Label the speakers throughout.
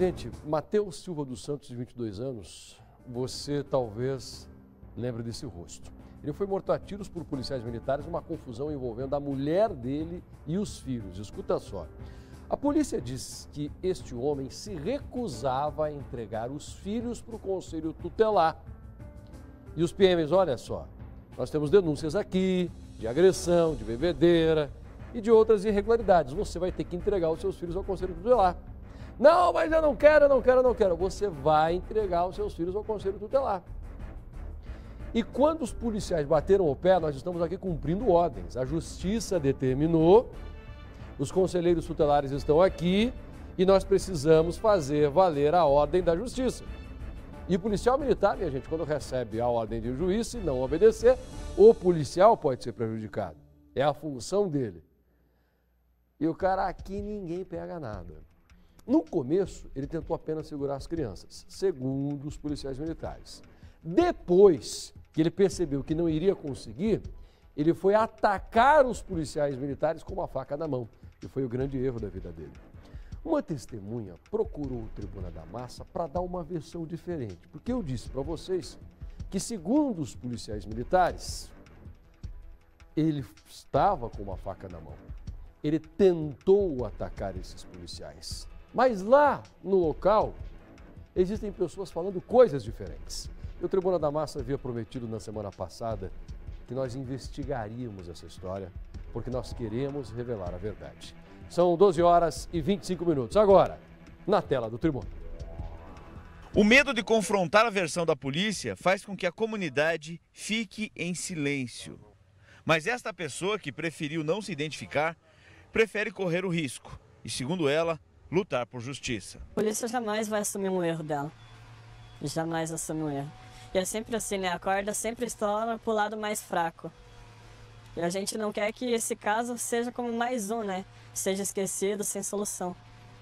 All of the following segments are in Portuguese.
Speaker 1: Gente, Matheus Silva dos Santos, de 22 anos, você talvez lembre desse rosto. Ele foi morto a tiros por policiais militares numa confusão envolvendo a mulher dele e os filhos. Escuta só. A polícia diz que este homem se recusava a entregar os filhos para o conselho tutelar. E os PMs, olha só, nós temos denúncias aqui de agressão, de bebedeira e de outras irregularidades. Você vai ter que entregar os seus filhos ao conselho tutelar. Não, mas eu não quero. Você vai entregar os seus filhos ao conselho tutelar. E quando os policiais bateram o pé, nós estamos aqui cumprindo ordens. A justiça determinou, os conselheiros tutelares estão aqui e nós precisamos fazer valer a ordem da justiça. E o policial militar, minha gente, quando recebe a ordem de um juiz, se não obedecer, o policial pode ser prejudicado. É a função dele. E o cara aqui ninguém pega nada. No começo, ele tentou apenas segurar as crianças, segundo os policiais militares. Depois que ele percebeu que não iria conseguir, ele foi atacar os policiais militares com uma faca na mão. E foi o grande erro da vida dele. Uma testemunha procurou o Tribuna da Massa para dar uma versão diferente. Porque eu disse para vocês que, segundo os policiais militares, ele estava com uma faca na mão. Ele tentou atacar esses policiais. Mas lá no local, existem pessoas falando coisas diferentes. E o Tribuna da Massa havia prometido na semana passada que nós investigaríamos essa história, porque nós queremos revelar a verdade. São 12 horas e 25 minutos. Agora, na tela do Tribuna.
Speaker 2: O medo de confrontar a versão da polícia faz com que a comunidade fique em silêncio. Mas esta pessoa, que preferiu não se identificar, prefere correr o risco e, segundo ela, lutar por justiça.
Speaker 3: A polícia jamais vai assumir um erro dela. Jamais assume um erro. E é sempre assim, né? A corda sempre estoura pro lado mais fraco. E a gente não quer que esse caso seja como mais um, né? Seja esquecido, sem solução.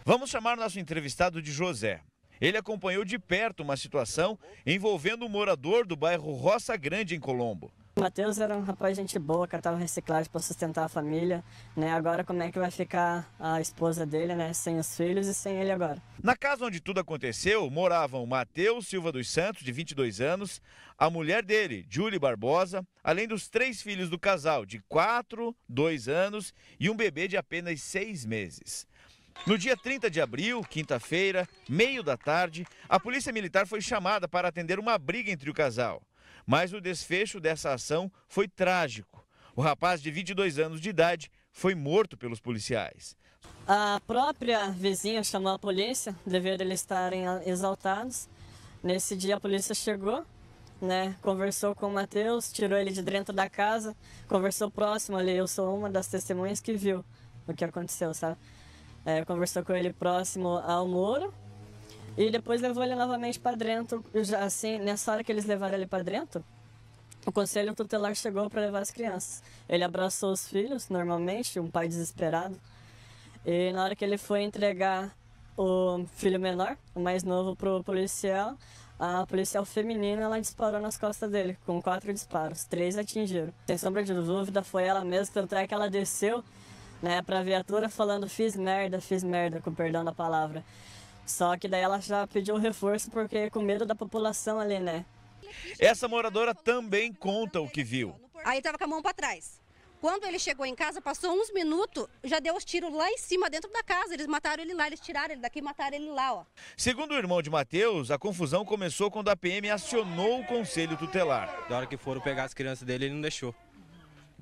Speaker 2: Vamos chamar nosso entrevistado de José. Ele acompanhou de perto uma situação envolvendo um morador do bairro Roça Grande, em Colombo.
Speaker 3: O Matheus era um rapaz gente boa, catava reciclagem para sustentar a família, né? Agora como é que vai ficar a esposa dele, né? Sem os filhos e sem ele agora.
Speaker 2: Na casa onde tudo aconteceu, moravam Matheus Silva dos Santos, de 22 anos, a mulher dele, Julie Barbosa, além dos 3 filhos do casal, de 4, 2 anos e um bebê de apenas 6 meses. No dia 30 de abril, quinta-feira, meio da tarde, a polícia militar foi chamada para atender uma briga entre o casal. Mas o desfecho dessa ação foi trágico. O rapaz de 22 anos de idade foi morto pelos policiais.
Speaker 3: A própria vizinha chamou a polícia, devido a eles estarem exaltados. Nesse dia a polícia chegou, né, conversou com o Matheus, tirou ele de dentro da casa, conversou próximo ali. Eu sou uma das testemunhas que viu o que aconteceu, sabe? Conversou com ele próximo ao muro. E depois levou ele novamente para dentro. Já, assim, nessa hora que eles levaram ele para dentro, o conselho tutelar chegou para levar as crianças. Ele abraçou os filhos, normalmente, um pai desesperado. E na hora que ele foi entregar o filho menor, o mais novo, para o policial, a policial feminina, ela disparou nas costas dele, com 4 disparos. 3 atingiram. Sem sombra de dúvida, foi ela mesma, tanto é que ela desceu, né, para a viatura falando fiz merda, com perdão da palavra. Só que daí ela já pediu reforço porque com medo da população ali, né?
Speaker 2: Essa moradora também conta o que viu.
Speaker 4: Aí estava com a mão para trás. Quando ele chegou em casa, passou uns minutos, já deu os tiros lá em cima, dentro da casa. Eles mataram ele lá, eles tiraram ele daqui e mataram ele lá, ó.
Speaker 2: Segundo o irmão de Matheus, a confusão começou quando a PM acionou o conselho tutelar.
Speaker 5: Da hora que foram pegar as crianças dele, ele não deixou.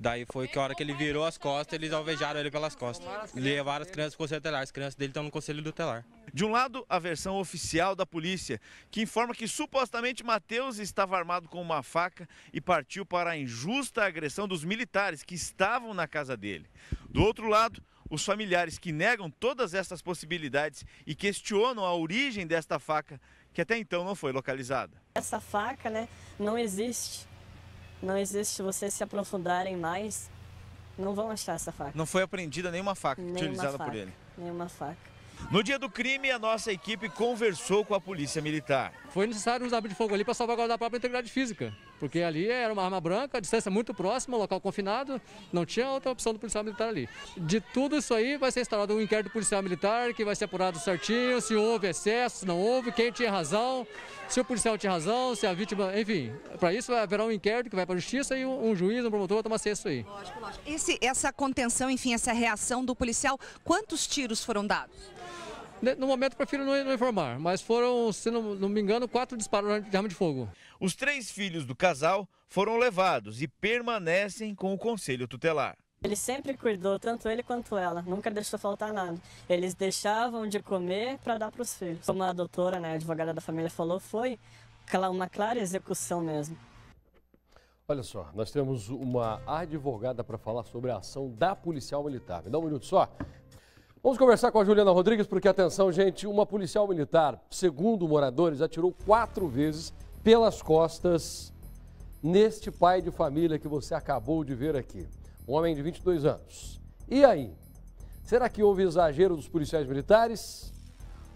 Speaker 5: Daí foi que a hora que ele virou as costas, eles alvejaram ele pelas costas. Levaram as crianças para o conselho tutelar. As crianças dele estão no conselho tutelar.
Speaker 2: De um lado, a versão oficial da polícia, que informa que supostamente Matheus estava armado com uma faca e partiu para a injusta agressão dos militares que estavam na casa dele. Do outro lado, os familiares que negam todas essas possibilidades e questionam a origem desta faca, que até então não foi localizada.
Speaker 3: Essa faca, né, não existe. Não existe. Se vocês se aprofundarem mais, não vão achar essa faca.
Speaker 2: Não foi apreendida nenhuma faca utilizada por ele?
Speaker 3: Nenhuma faca.
Speaker 2: No dia do crime, a nossa equipe conversou com a polícia militar.
Speaker 6: foi necessário usar arma de fogo ali para salvaguardar a própria integridade física, porque ali era uma arma branca, a distância muito próxima, local confinado, não tinha outra opção do policial militar ali. De tudo isso aí vai ser instaurado um inquérito policial militar que vai ser apurado certinho, se houve excesso, se não houve, quem tinha razão, se o policial tinha razão, se a vítima, enfim. Para isso haverá um inquérito que vai para a justiça e um juiz, um promotor vai tomar isso aí.
Speaker 7: Lógico. Essa contenção, enfim, essa reação do policial, quantos tiros foram dados?
Speaker 6: No momento, prefiro não informar, mas foram, se não me engano, 4 disparos de arma de fogo.
Speaker 2: Os 3 filhos do casal foram levados e permanecem com o conselho tutelar.
Speaker 3: Ele sempre cuidou, tanto ele quanto ela, nunca deixou faltar nada. Eles deixavam de comer para dar para os filhos. Como a doutora, né, a advogada da família falou, foi uma clara execução mesmo.
Speaker 1: Olha só, nós temos uma advogada para falar sobre a ação da policial militar. Me dá um minuto só. Vamos conversar com a Juliana Rodrigues, porque, atenção, gente, uma policial militar, segundo moradores, atirou 4 vezes pelas costas neste pai de família que você acabou de ver aqui. Um homem de 22 anos. E aí? Será que houve exagero dos policiais militares?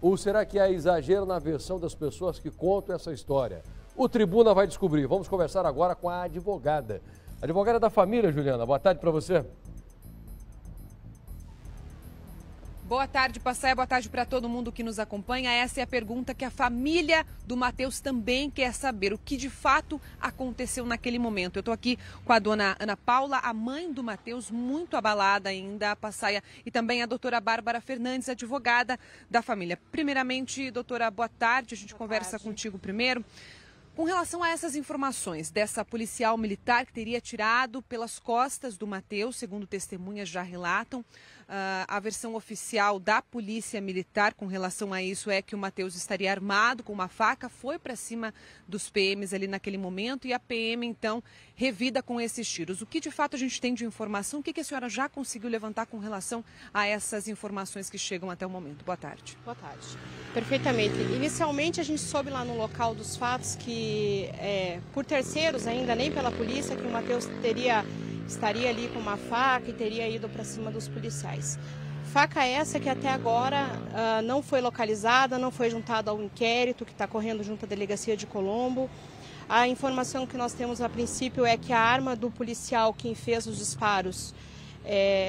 Speaker 1: Ou será que há exagero na versão das pessoas que contam essa história? O Tribuna vai descobrir. Vamos conversar agora com a advogada. Advogada da família, Juliana. Boa tarde para você.
Speaker 8: Boa tarde, Passaia. Boa tarde para todo mundo que nos acompanha. Essa é a pergunta que a família do Matheus também quer saber. O que de fato aconteceu naquele momento? Eu estou aqui com a dona Ana Paula, a mãe do Matheus, muito abalada ainda, Passaia, e também a doutora Bárbara Fernandes, advogada da família. Primeiramente, doutora, boa tarde. A gente conversa contigo primeiro. Com relação a essas informações dessa policial militar que teria atirado pelas costas do Matheus, segundo testemunhas já relatam, a versão oficial da polícia militar com relação a isso é que o Matheus estaria armado com uma faca, foi para cima dos PMs ali naquele momento e a PM então revida com esses tiros. O que de fato a gente tem de informação? O que a senhora já conseguiu levantar com relação a essas informações que chegam até o momento? Boa tarde.
Speaker 9: Boa tarde. Perfeitamente. Inicialmente a gente soube lá no local dos fatos que, por terceiros ainda, nem pela polícia, que o Matheus estaria ali com uma faca e teria ido para cima dos policiais. Faca essa que até agora não foi localizada, não foi juntada ao inquérito que está correndo junto à delegacia de Colombo. A informação que nós temos a princípio é que a arma do policial quem fez os disparos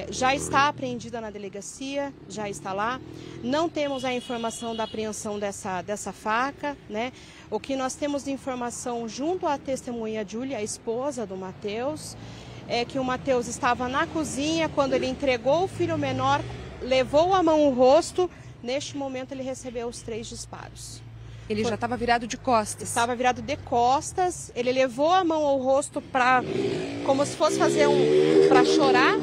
Speaker 9: já está apreendida na delegacia, já está lá. Não temos a informação da apreensão dessa faca, né? O que nós temos de informação junto à testemunha Júlia, a esposa do Matheus, é que o Matheus estava na cozinha quando ele entregou o filho menor, levou a mão ao rosto, neste momento ele recebeu os 3 disparos.
Speaker 8: Ele já estava virado de costas?
Speaker 9: Estava virado de costas, ele levou a mão ao rosto como se fosse fazer para chorar.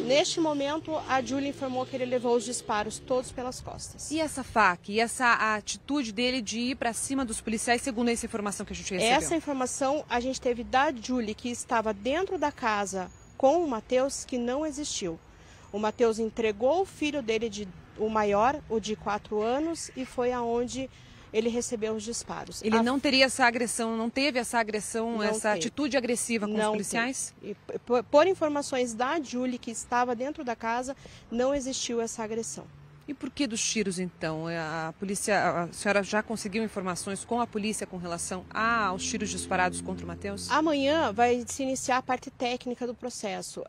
Speaker 9: Neste momento, a Júlia informou que ele levou os disparos todos pelas costas.
Speaker 8: E essa faca, e essa atitude dele de ir para cima dos policiais, segundo essa informação que a gente recebeu?
Speaker 9: Essa informação a gente teve da Júlia, que estava dentro da casa com o Matheus, que não existiu. O Matheus entregou o filho dele, o maior, o de 4 anos, e foi aonde ele recebeu os disparos.
Speaker 8: Ele não teria essa agressão, não teve essa agressão, essa atitude agressiva com os policiais?
Speaker 9: Por informações da Júlia, que estava dentro da casa, não existiu essa agressão.
Speaker 8: E por que dos tiros, então? A senhora já conseguiu informações com a polícia com relação aos tiros disparados contra o Matheus?
Speaker 9: Amanhã vai se iniciar a parte técnica do processo.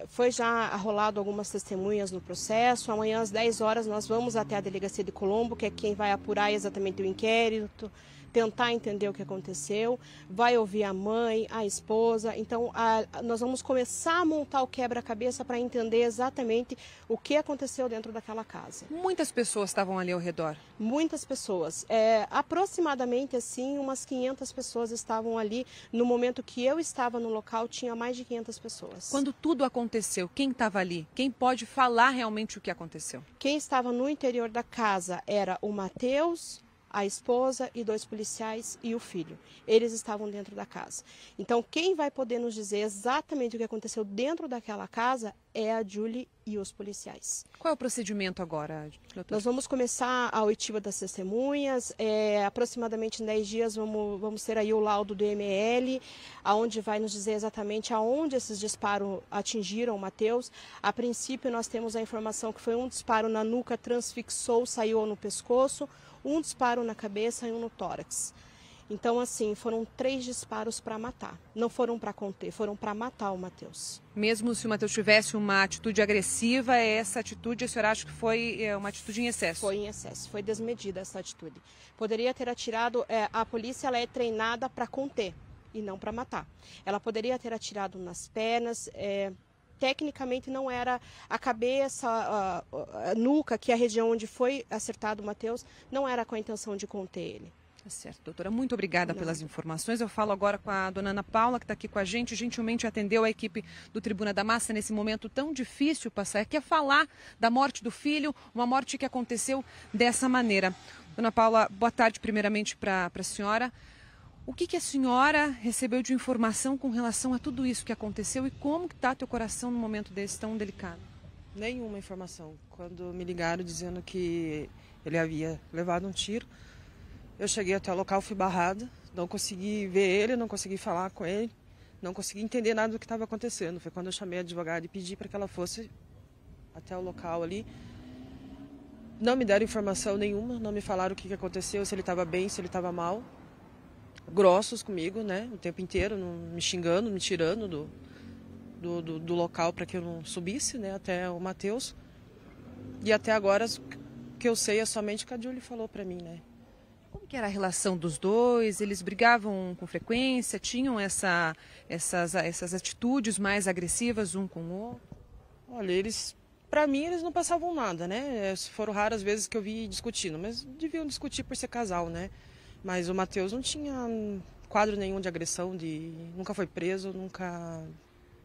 Speaker 9: Foi já arrolado algumas testemunhas no processo. Amanhã às 10 horas nós vamos até a delegacia de Colombo, que é quem vai apurar exatamente o inquérito, tentar entender o que aconteceu, vai ouvir a mãe, a esposa. Então, nós vamos começar a montar o quebra-cabeça para entender exatamente o que aconteceu dentro daquela casa.
Speaker 8: Muitas pessoas estavam ali ao redor?
Speaker 9: Muitas pessoas. Aproximadamente, assim, umas 500 pessoas estavam ali. No momento que eu estava no local, tinha mais de 500 pessoas.
Speaker 8: Quando tudo aconteceu, quem estava ali? Quem pode falar realmente o que aconteceu?
Speaker 9: Quem estava no interior da casa era o Matheus, a esposa e 2 policiais e o filho. Eles estavam dentro da casa. Então, quem vai poder nos dizer exatamente o que aconteceu dentro daquela casa é a Julie e os policiais.
Speaker 8: Qual é o procedimento agora, doutor?
Speaker 9: Nós vamos começar a oitiva das testemunhas, aproximadamente em 10 dias vamos ter aí o laudo do ML, onde vai nos dizer exatamente aonde esses disparos atingiram o Matheus. A princípio nós temos a informação que foi um disparo na nuca, transfixou, saiu no pescoço, um disparo na cabeça e um no tórax. Então, assim, foram 3 disparos para matar. Não foram para conter, foram para matar o Matheus.
Speaker 8: Mesmo se o Matheus tivesse uma atitude agressiva, essa atitude, a senhora acha que foi uma atitude em excesso?
Speaker 9: Foi em excesso, foi desmedida essa atitude. Poderia ter atirado, a polícia ela é treinada para conter e não para matar. Ela poderia ter atirado nas pernas, tecnicamente não era a cabeça, a nuca, que é a região onde foi acertado o Matheus, não era com a intenção de conter ele.
Speaker 8: Tá certo, doutora. Muito obrigada pelas informações. Eu falo agora com a dona Ana Paula, que está aqui com a gente, gentilmente atendeu a equipe do Tribuna da Massa nesse momento tão difícil, Passaia, que é falar da morte do filho, uma morte que aconteceu dessa maneira. Dona Paula, boa tarde primeiramente para a senhora. O que a senhora recebeu de informação com relação a tudo isso que aconteceu e como que está teu coração num momento desse tão delicado?
Speaker 10: Nenhuma informação. Quando me ligaram dizendo que ele havia levado um tiro, eu cheguei até o local, fui barrada, não consegui ver ele, não consegui falar com ele, não consegui entender nada do que estava acontecendo. Foi quando eu chamei a advogada e pedi para que ela fosse até o local ali. Não me deram informação nenhuma, não me falaram o que aconteceu, se ele estava bem, se ele estava mal. Grossos comigo, né, o tempo inteiro, me xingando, me tirando do local para que eu não subisse, né, até o Matheus. E até agora, o que eu sei é somente o que a Julie falou para mim, né.
Speaker 8: Como que era a relação dos dois? Eles brigavam com frequência? Tinham essas atitudes mais agressivas um com o outro?
Speaker 10: Olha, para mim, eles não passavam nada, né? Foram raras vezes que eu vi discutindo, mas deviam discutir por ser casal, né? Mas o Matheus não tinha quadro nenhum de agressão, nunca foi preso,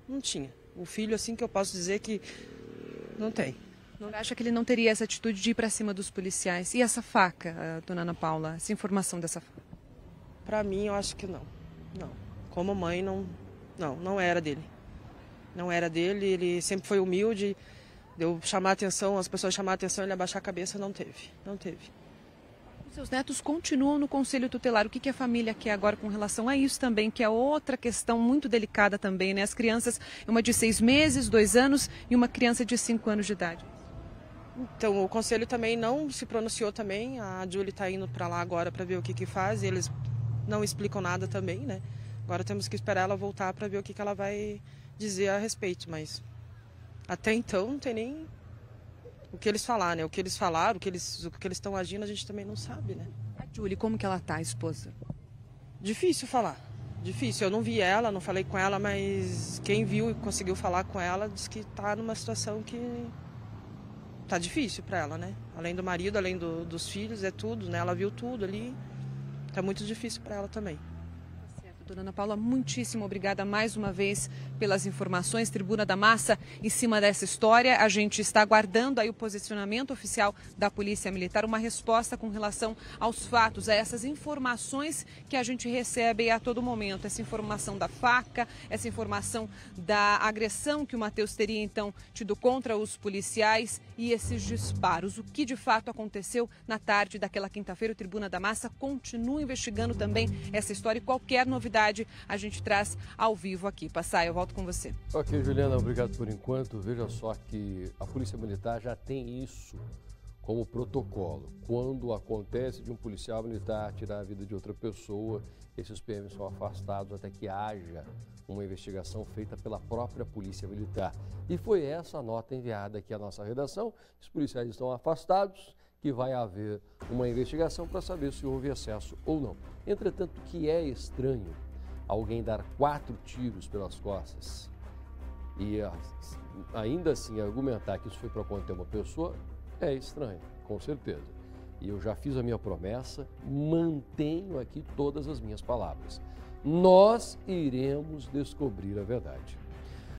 Speaker 10: não tinha. O filho, assim, que eu posso dizer que não tem.
Speaker 8: Não acha que ele não teria essa atitude de ir para cima dos policiais? E essa faca, dona Ana Paula, essa informação dessa faca?
Speaker 10: Para mim, eu acho que não. Não. Como mãe, não era dele. Não era dele, ele sempre foi humilde. Eu chamar a atenção, as pessoas chamar a atenção, ele abaixar a cabeça, não teve. Não teve.
Speaker 8: Os seus netos continuam no Conselho Tutelar. O que a família quer agora com relação a isso também, que é outra questão muito delicada também, né? As crianças, uma de 6 meses, 2 anos e uma criança de 5 anos de idade.
Speaker 10: Então, o conselho também não se pronunciou também, a Julie está indo para lá agora para ver o que faz, e eles não explicam nada também, né? Agora temos que esperar ela voltar para ver o que ela vai dizer a respeito, mas até então não tem nem o que eles falar, né? O que eles falaram, o que eles estão agindo, a gente também não sabe, né?
Speaker 8: A Julie, como que ela tá, a esposa?
Speaker 10: Difícil falar, difícil. Eu não vi ela, não falei com ela, mas quem viu e conseguiu falar com ela disse que está numa situação que tá difícil para ela, né? Além do marido, além dos filhos, é tudo, né? Ela viu tudo ali. Tá muito difícil para ela também.
Speaker 8: Dona Ana Paula, muitíssimo obrigada mais uma vez pelas informações. Tribuna da Massa, em cima dessa história, a gente está aguardando aí o posicionamento oficial da Polícia Militar, uma resposta com relação aos fatos, a essas informações que a gente recebe a todo momento. Essa informação da faca, essa informação da agressão que o Matheus teria então tido contra os policiais e esses disparos. O que de fato aconteceu na tarde daquela quinta-feira, o Tribuna da Massa continua investigando também essa história e qualquer novidade a gente traz ao vivo aqui. Passaia, eu volto com você.
Speaker 1: Ok, Juliana, obrigado por enquanto. Veja só que a Polícia Militar já tem isso como protocolo. Quando acontece de um policial militar tirar a vida de outra pessoa, esses PMs são afastados até que haja uma investigação feita pela própria Polícia Militar. E foi essa a nota enviada aqui à nossa redação. Os policiais estão afastados, que vai haver uma investigação para saber se houve excesso ou não. Entretanto, que é estranho alguém dar 4 tiros pelas costas e ainda assim argumentar que isso foi para conter uma pessoa, é estranho, com certeza. E eu já fiz a minha promessa, mantenho aqui todas as minhas palavras. Nós iremos descobrir a verdade.